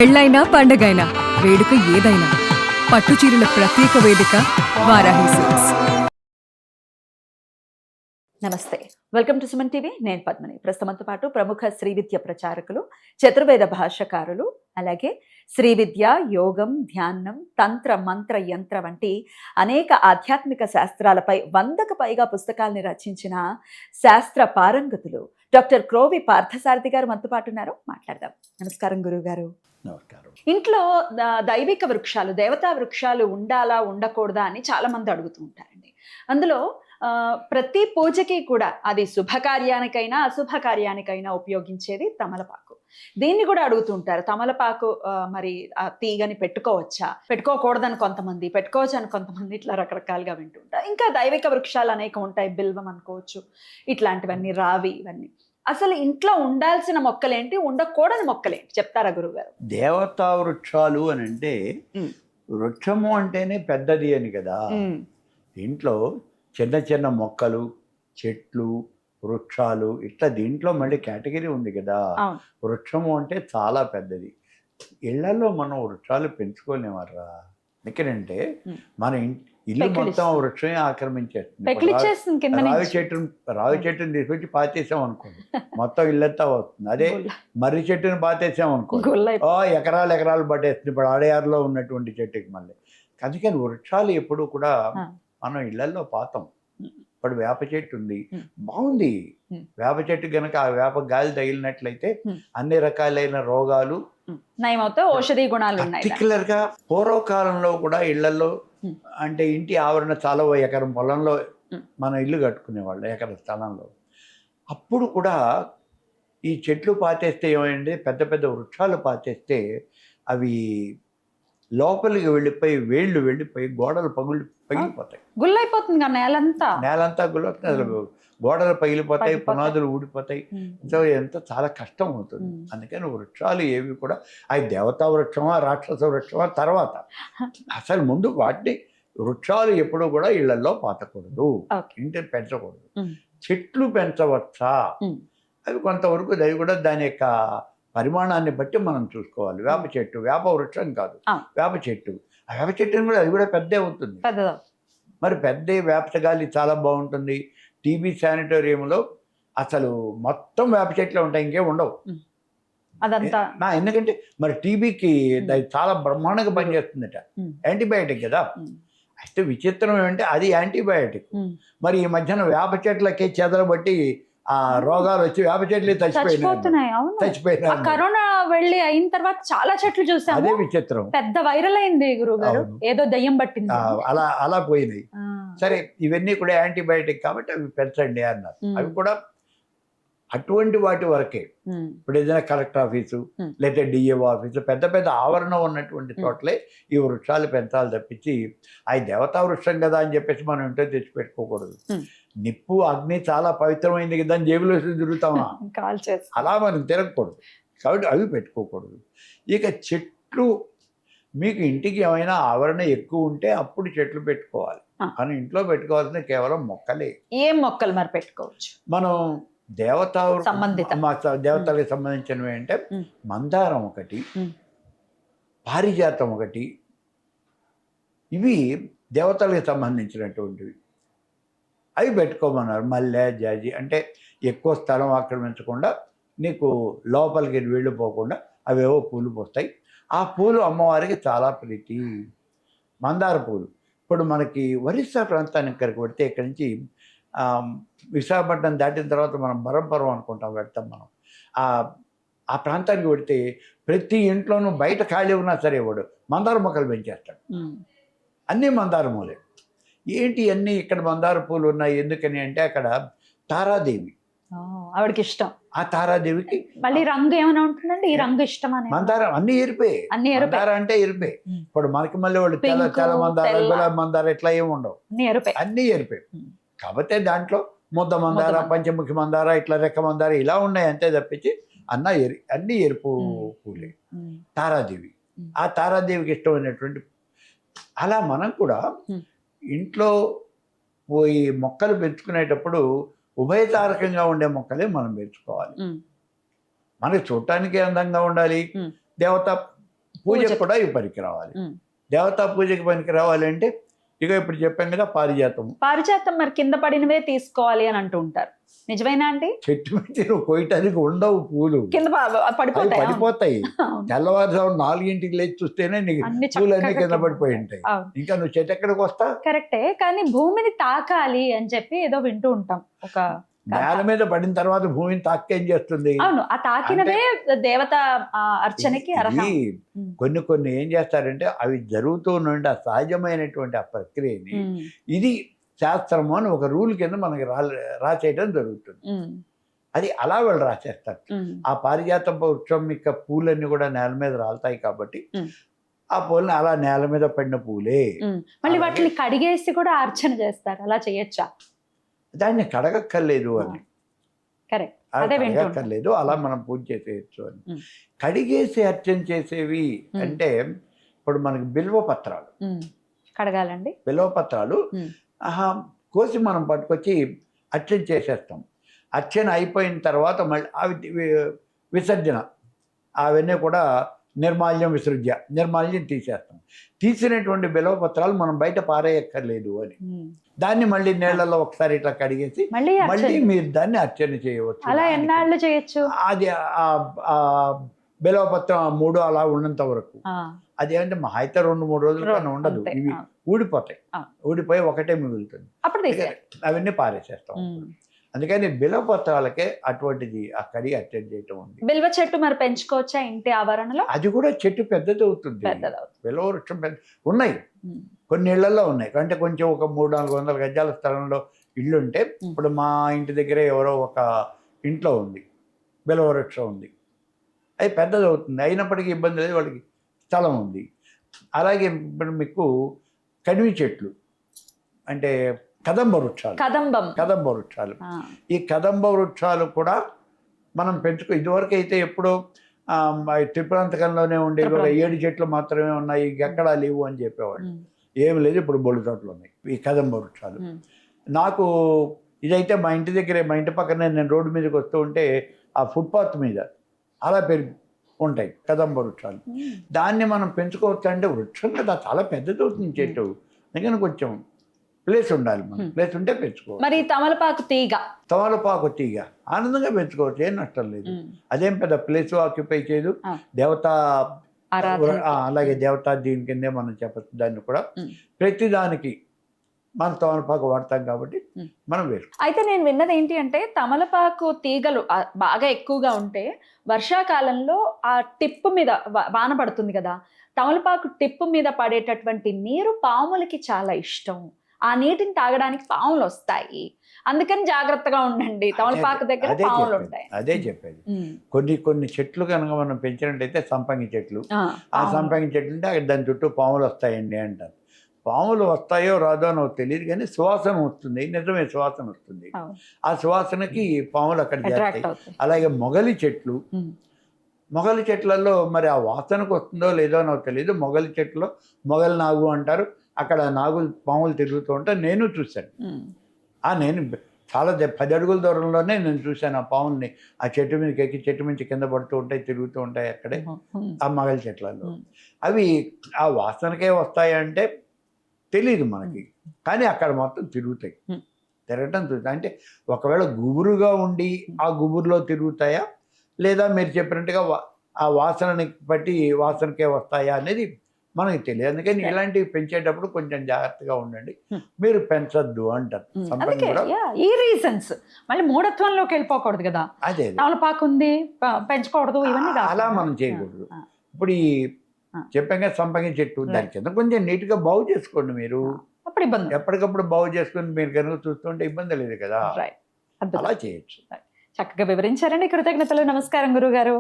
పెళ్ళైనా పండగైనా వేడుక ఏదైనా పట్టుచీరల ప్రత్యేక వేదిక వారాహి సిల్క్స్. నమస్తే, వెల్కమ్ టు సుమన్ టీవీ. నేను పద్మని. ప్రస్తుతంతో పాటు ప్రముఖ శ్రీ విద్య ప్రచారకులు, చతుర్వేద భాష్యకారులు, అలాగే శ్రీ విద్య, యోగం, ధ్యానం, తంత్ర, మంత్ర, యంత్ర వంటి అనేక ఆధ్యాత్మిక శాస్త్రాలపై 100కు పైగా పుస్తకాల్ని రచించిన శాస్త్ర పారంగతులు డాక్టర్ క్రోవి పార్థసారథి గారు మనతో పాటు ఉన్నారు. మాట్లాడదాం. నమస్కారం గురువు గారు. నమస్కారం. ఇంట్లో దైవిక వృక్షాలు, దేవతా వృక్షాలు ఉండాలా ఉండకూడదా అని చాలా మంది అడుగుతూ ఉంటారండి. అందులో ప్రతి పూజకి కూడా అది శుభకార్యానికైనా అశుభకార్యానికైనా ఉపయోగించేది తమలపాకు. దీన్ని కూడా అడుగుతూ ఉంటారు. తమలపాకు మరి ఆ తీగని పెట్టుకోవచ్చా, పెట్టుకోకూడదని కొంతమంది, పెట్టుకోవచ్చు అని కొంతమంది, ఇట్లా రకరకాలుగా వింటుంటారు. ఇంకా దైవిక వృక్షాలు అనేక ఉంటాయి. బిల్వం అనుకోవచ్చు, ఇట్లాంటివన్నీ, రావి, ఇవన్నీ. అసలు ఇంట్లో ఉండాల్సిన మొక్కలేంటి, ఉండకూడని మొక్కలేంటి చెప్తారా గురువుగారు? దేవతా వృక్షాలు అని అంటే వృక్షము అంటేనే పెద్దది అని కదా. దీంట్లో చిన్న చిన్న మొక్కలు, చెట్లు, వృక్షాలు, ఇట్లా దీంట్లో మళ్ళీ కేటగిరీ ఉంది కదా. వృక్షము అంటే చాలా పెద్దది. ఇళ్లలో మనం వృక్షాలు పెంచుకోలేమర్రా. ఎందుకంటే మన ఇల్లు మొత్తం వృక్షమే ఆక్రమించేస్తుంది. రావి చెట్టుని తీసుకొచ్చి పాతేసాం అనుకోండి, మొత్తం ఇల్లంతా వస్తుంది. అదే మర్రి చెట్టుని పాతేసాం అనుకోండి, ఎకరాలు ఎకరాలు పట్టేస్తుంది. ఇప్పుడు ఆడయారులో ఉన్నటువంటి చెట్టుకి మళ్ళీ. అందుకని వృక్షాలు ఎప్పుడు కూడా మనం ఇళ్లలో పాతం. ఇప్పుడు వేప చెట్టు ఉంది, బాగుంది. వేప చెట్టు కనుక ఆ వేప గాలి తగిలినట్లయితే అన్ని రకాలైన రోగాలు నయమవుతాయి, ఔషధీ గుణాలు ఉన్నాయి. పర్టికులర్ గా పూర్వకాలంలో కూడా ఇళ్లలో అంటే ఇంటి ఆవరణ చాలా ఎకరం పొలంలో మనం ఇల్లు కట్టుకునేవాళ్ళు, ఎకరం స్థలంలో. అప్పుడు కూడా ఈ చెట్లు పాతేస్తే ఏమైంది, పెద్ద పెద్ద వృక్షాలు పాతేస్తే అవి లోపలికి వెళ్ళిపోయి వేళ్ళు వెళ్ళిపోయి గోడలు పగిలిపోతాయి, గుల్లైపోతుంది. నేలంతా గుల్లవుతుంది, అసలు గోడలు పగిలిపోతాయి, పునాదులు ఊడిపోతాయి. సో ఎంతో చాలా కష్టం అవుతుంది. అందుకని వృక్షాలు ఏవి కూడా అవి దేవతా వృక్షమా రాక్షస వృక్షమా తర్వాత, అసలు ముందు వాటిని వృక్షాలు ఎప్పుడూ కూడా ఇళ్లలో పాతకూడదు, ఇంటిని పెంచకూడదు. చెట్లు పెంచవచ్చా, అవి కొంతవరకు అవి కూడా దాని యొక్క పరిమాణాన్ని బట్టి మనం చూసుకోవాలి. వేప చెట్టు, వేప వృక్షం కాదు, వేప చెట్టు. ఆ వేప చెట్టుని కూడా అది కూడా పెద్దే ఉంటుంది. మరి పెద్ద వేపగాలి చాలా బాగుంటుంది. టీబీ శానిటోరియంలో అసలు మొత్తం వేప చెట్లే ఉంటాయి, ఇంకేం ఉండవు అదంతా. ఎందుకంటే మరి టీబీకి అది చాలా బ్రహ్మాండంగా పనిచేస్తుందట, యాంటీబయాటిక్ కదా. అయితే విచిత్రం ఏమంటే అది యాంటీబయాటిక్. మరి ఈ మధ్యన వేప చెట్లకి చెదరబట్టి ఆ రోగాలు వచ్చి వేప చెట్లు చచ్చిపోయినాయి. కరోనా వెళ్ళి అయిన తర్వాత చాలా చెట్లు చూసాము. అదే విచిత్రం, పెద్ద వైరల్ అయింది గురువు గారు, ఏదో దయ్యం పట్టింది, అలా పోయినాయి. సరే, ఇవన్నీ కూడా యాంటీబయాటిక్ కాబట్టి అవి పెంచండి అన్నారు. అవి కూడా అటువంటి వాటి వరకే. ఇప్పుడు ఏదైనా కలెక్టర్ ఆఫీసు లేదా డిఏఓ ఆఫీసు, పెద్ద పెద్ద ఆవరణ ఉన్నటువంటి చోట్లే ఈ వృక్షాలు పెంచాలి తప్పించి అవి దేవతా వృక్షం కదా అని చెప్పేసి మనం ఇంట్లో తెచ్చి పెట్టుకోకూడదు. నిప్పు, అగ్ని చాలా పవిత్రమైంది కదా అని జేబులో తిరుగుతామా, అలా మనం తిరగకూడదు. కాబట్టి అవి పెట్టుకోకూడదు. ఇక చెట్లు, మీకు ఇంటికి ఏమైనా ఆవరణ ఎక్కువ ఉంటే అప్పుడు చెట్లు పెట్టుకోవాలి. కానీ ఇంట్లో పెట్టుకోవాల్సిన కేవలం మొక్కలే. ఏం మొక్కలు మరి పెట్టుకోవచ్చు మనం? దేవతలకు సంబంధించినవి అంటే మందారం ఒకటి, పారిజాతం ఒకటి, ఇవి దేవతలకు సంబంధించినటువంటివి. అవి పెట్టుకోమన్నారు. మల్లె, జాజి అంటే ఎక్కువ స్థలం ఆక్రమించకుండా, నీకు లోపలికి వెళ్ళిపోకుండా అవేవో పూలు పోస్తాయి. ఆ పూలు అమ్మవారికి చాలా ప్రీతి. మందార పూలు. ఇప్పుడు మనకి ఒరిస్సా ప్రాంతానికి కనుక పెడితే, ఇక్కడి నుంచి విశాఖపట్నం దాటిన తర్వాత మనం బరంపురం అనుకుంటాం, పెడతాం మనం. ఆ ప్రాంతానికి పెడితే ప్రతి ఇంట్లోనూ బయట ఖాళీ ఉన్నా సరే వాడు మందార మొక్కలు పెంచేస్తాడు. అన్నీ మందార మూలే. ఏంటి అన్నీ ఇక్కడ మందార పూలు ఉన్నాయి ఎందుకని అంటే, అక్కడ తారాదేవి, ఆవిడకి ఇష్టం. ఆ తారాదేవికి మళ్ళీ రంగు ఏమైనా ఉంటుందండి, ఈ రంగు ఇష్టం అని. మందారం అన్ని ఎరిపే, మందార అంటే ఎరిపే. ఇప్పుడు మనకి మళ్ళీ వాళ్ళు తెల్ల మందార, గులాబీ మందార ఇట్లా ఏమి ఉండవు, అన్ని ఎరిపే. కాకపోతే దాంట్లో ముద్ద మందార, పంచముఖి మందార, ఇట్లా రెక్క మందార ఇలా ఉన్నాయి అంతే తప్పించి అన్ని ఎరుపు పూలే. తారాదేవి, ఆ తారాదేవికి ఇష్టమైనటువంటి. అలా మనం కూడా ఇంట్లో పోయి మొక్కలు పెంచుకునేటప్పుడు ఉభయతారకంగా ఉండే మొక్కలే మనం పెంచుకోవాలి. మనకి చూడటానికి అందంగా ఉండాలి, దేవత పూజకు కూడా ఇవి పనికి రావాలి. దేవతా పూజకి పనికి రావాలంటే ఇక ఇప్పుడు చెప్పాం కదా పారిజాతం. పారిజాతం మరి కింద పడినవే తీసుకోవాలి అని అంటూ ఉంటారు, నిజమేనా అండి? చెట్టు మీద నువ్వు కోయటానికి ఉండవు పూలు, కింద అవి పడిపోతాయి. పడిపోతాయి. తెల్లవారుజాము 4కి లేచి చూస్తేనే నీకు పూలన్నీ కింద పడిపోయి ఉంటాయి. ఇంకా నువ్వు చెట్టు ఎక్కడికి వస్తా? కరెక్టే, కానీ భూమిని తాకాలి అని చెప్పి ఏదో వింటూ ఉంటాం. ఒక నేల మీద పడిన తర్వాత భూమిని తాకేం చేస్తుంది? అవును, ఆ తాకినదే దేవత అర్చనకి అర్హం. కొన్ని ఏం చేస్తారంటే అవి జరుగుతూ నుండి ఆ సహజమైనటువంటి ఆ ప్రక్రియని ఇది శాస్త్రము అని ఒక రూల్ కింద మనకి రాసేయడం జరుగుతుంది. అది అలా వాళ్ళు రాసేస్తారు. ఆ పారిజాత వృక్షం యొక్క పూలన్నీ కూడా నేల మీద రాలుతాయి కాబట్టి ఆ పూలని అలా నేల మీద పడిన పూలే. మళ్ళీ వాటిని కడిగేసి కూడా అర్చన చేస్తారు, అలా చేయొచ్చా? దాన్ని కడగక్కర్లేదు అని. కరెక్ట్, కడగక్కర్లేదు, అలా మనం పూజ చేసేయచ్చు అని. కడిగేసి అర్చన చేసేవి అంటే ఇప్పుడు మనకి బిల్వ పత్రాలు కడగాలండి. బిల్వ పత్రాలు కోసి మనం పట్టుకొచ్చి అర్చన చేసేస్తాం. అర్చన అయిపోయిన తర్వాత మళ్ళీ అవి విసర్జన, అవన్నీ కూడా నిర్మాల్యం తీసేస్తాం. తీసినటువంటి బిల్వ పత్రాలు మనం బయట పారేయక్కర్లేదు అని. దాన్ని మళ్ళీ నీళ్లలో ఒకసారి ఇట్లా కడిగేసి మళ్ళీ మీరు దాన్ని అర్చన చేయవచ్చు. అలా ఎన్నాళ్ళు చేయొచ్చు? అది ఆ బిల్వపత్రం 3 అలా ఉన్నంత వరకు. అది అంటే మా అయితే 2-3 రోజుల కన్నా ఉండదు. ఇవి ఊడిపోతాయి, ఊడిపోయి ఒకటే మిగులుతుంది, అవన్నీ పారేసేస్తాం. అందుకని బిల్వపత్రాలకే అటువంటిది ఆ కడిగి అర్చన చేయటం ఉంది. బిల్వ చెట్టు మరి పెంచుకోవచ్చా ఇంటి ఆవరణలో? అది కూడా చెట్టు పెద్దది అవుతుంది. బిల్వ వృక్షం ఉన్నాయి, కొన్ని ఇళ్లలో ఉన్నాయి. అంటే కొంచెం ఒక 300-400 గజాల స్థలంలో ఇల్లు ఉంటే, ఇప్పుడు మా ఇంటి దగ్గరే ఎవరో ఒక ఇంట్లో ఉంది బిల్వ వృక్షం ఉంది, అది పెద్దది అవుతుంది. అయినప్పటికీ ఇబ్బంది లేదు, వాళ్ళకి స్థలం ఉంది. అలాగే ఇప్పుడు మీకు కడివి చెట్లు అంటే కదంబ వృక్షాలు. ఈ కదంబ వృక్షాలు కూడా మనం ఇదివరకు అయితే ఎప్పుడో త్రిపురాంతకంలోనే ఉండేవి, ఒక 7 చెట్లు మాత్రమే ఉన్నాయి, ఎక్కడా లేవు అని చెప్పేవాళ్ళు. ఏమి లేదు, ఇప్పుడు బొళ్ళు తోటలు ఉన్నాయి ఈ కదంబ వృక్షాలు. నాకు ఇదైతే మా ఇంటి దగ్గరే, మా ఇంటి పక్కనే నేను రోడ్డు మీదకి వస్తూ ఉంటే ఆ ఫుట్పాత్ మీద అలా ఉంటాయి కదంబ వృక్షాలు. దాన్ని మనం పెంచుకోవచ్చు అంటే వృక్షం కదా, చాలా పెద్దది అవుతుంది చెట్టు. అందుకని కొంచెం ప్లేస్ ఉండాలి, మనం ప్లేస్ ఉంటే పెంచుకోవచ్చు. మరి తమలపాకు తీగ ఆనందంగా పెంచుకోవచ్చు, ఏం నష్టం లేదు. అదేం పెద్ద ప్లేస్ ఆక్యుపై చేయదు. దేవతా అలాగే దేవతా దీని కిందే మనం చెప్పచ్చు. దాన్ని కూడా ప్రతిదానికి మనం తమలపాకు వాడతాం కాబట్టి మనం వేసుకో. అయితే నేను విన్నది ఏంటి అంటే తమలపాకు తీగలు బాగా ఎక్కువగా ఉంటే వర్షాకాలంలో ఆ టిప్పు మీద వాన పడుతుంది కదా, తమలపాకు టిప్పు మీద పడేటటువంటి నీరు పాములకి చాలా ఇష్టం. ఆ నీటిని తాగడానికి పాములు వస్తాయి, అందుకని జాగ్రత్తగా ఉండండి, తమలపాకు దగ్గర పాములు ఉంటాయి. అదే చెప్పేది. కొన్ని చెట్లు కనుక మనం పెంచినట్టయితే సంపంగి చెట్లు, ఆ సంపంగి చెట్లు అంటే దాని చుట్టూ పాములు వస్తాయండి అంటారు. పాములు వస్తాయో రాదో నాకు తెలియదు, కానీ సువాసన వస్తుంది, నిజమే సువాసన వస్తుంది. ఆ సువాసనకి పాములు అక్కడ చేస్తాయి. అలాగే మొగలి చెట్లలో మరి ఆ వాసనకు వస్తుందో లేదో నాకు తెలియదు. మొగలి చెట్టులో మొగలి నాగు అంటారు, అక్కడ పాములు తిరుగుతూ ఉంటే నేను చూశాను. నేను చాలా 10 అడుగుల దూరంలోనే నేను చూశాను ఆ పాముల్ని. ఆ చెట్టు మీదకి ఎక్కి చెట్టు నుంచి కింద పడుతూ ఉంటాయి, తిరుగుతూ ఉంటాయి అక్కడే ఆ మొగలి చెట్లలో. అవి ఆ వాసనకే వస్తాయంటే తెలీదు మనకి, కానీ అక్కడ మొత్తం తిరగటం చూస్తాయి. అంటే ఒకవేళ గుబురుగా ఉండి ఆ గుబురులో తిరుగుతాయా, లేదా మీరు చెప్పినట్టుగా ఆ వాసనని బట్టి వాసనకే వస్తాయా అనేది మనకి తెలియదు. అందుకని ఇలాంటివి పెంచేటప్పుడు కొంచెం జాగ్రత్తగా ఉండండి, మీరు పెంచొద్దు అంటారు. ఈ రీజన్స్ మళ్ళీ మూఢత్వంలోకి వెళ్ళిపోకూడదు కదా. అదే తమలపాకు ఉంది పెంచకూడదు, ఇవన్నీ అలా మనం చేయకూడదు. ఇప్పుడు ఈ చెప్పాక సంపంగి చెట్టు దాని కింద కొంచెం నీట్గా బాగు చేసుకోండి మీరు. అప్పుడు ఇబ్బంది, ఎప్పటికప్పుడు బాగు చేసుకుని మీరు కనుక చూస్తుంటే ఇబ్బంది లేదు కదా, అలా చేయొచ్చు. చక్కగా వివరించారండి, కృతజ్ఞతలు. నమస్కారం గురుగారు.